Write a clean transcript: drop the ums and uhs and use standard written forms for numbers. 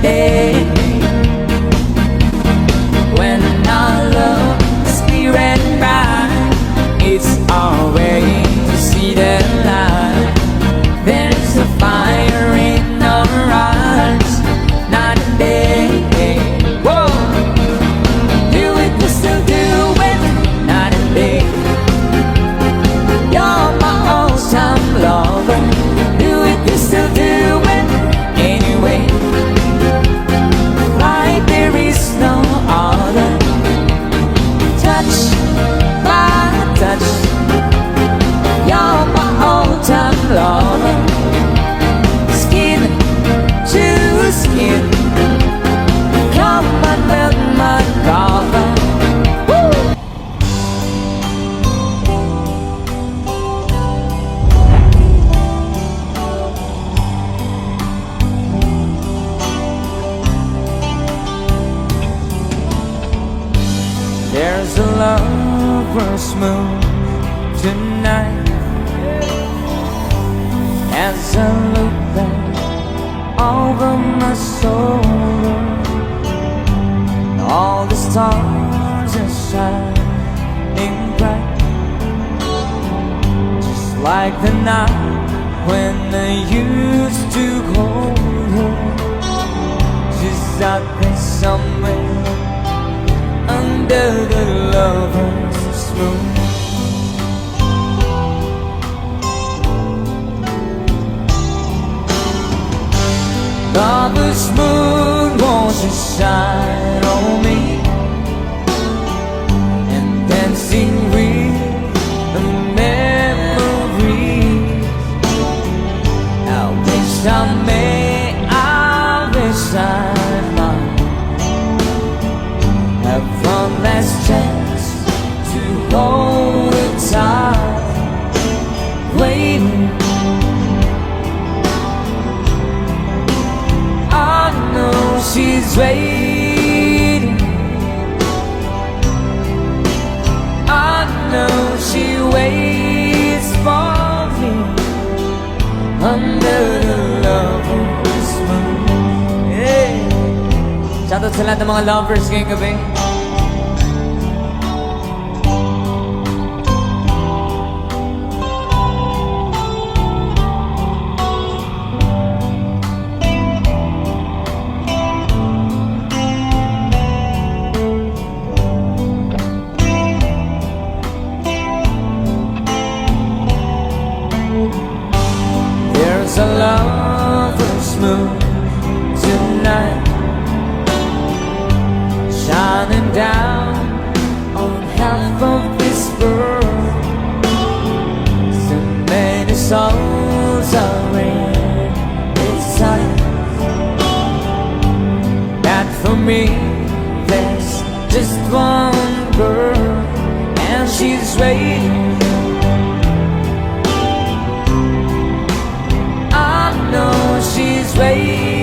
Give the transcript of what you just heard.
day when our love is clear and bright. It's our way to see the light. There's a fire in our eyes, night and day. Whoa, do it, we still do it, night and day. You're my all-time lover. Do it, we still do it anyway. Like there is no other. Touch my touch. You're my all-time lover. Skin to skin. Come and melt my cover. Woo! There's a lover's moon tonight. As I look back over my soul, all the stars are shining bright, just like the night when I used to hold her. She's out there somewhere under the lover's moon. Lover's moon wants to shine on me, and dancing with the memories. I wish I may, I wish I might have one last chance to hold her tight, waiting. I know she's waiting. I know she waits for me under the lover's moon. Yeah. Shoutout sa lahat ng mga lovers ngayong gabi. There's a lover's moon tonight, shining down on half of this world. So many souls are in its sight, that for me there's just one girl, and she's waiting. She's waiting.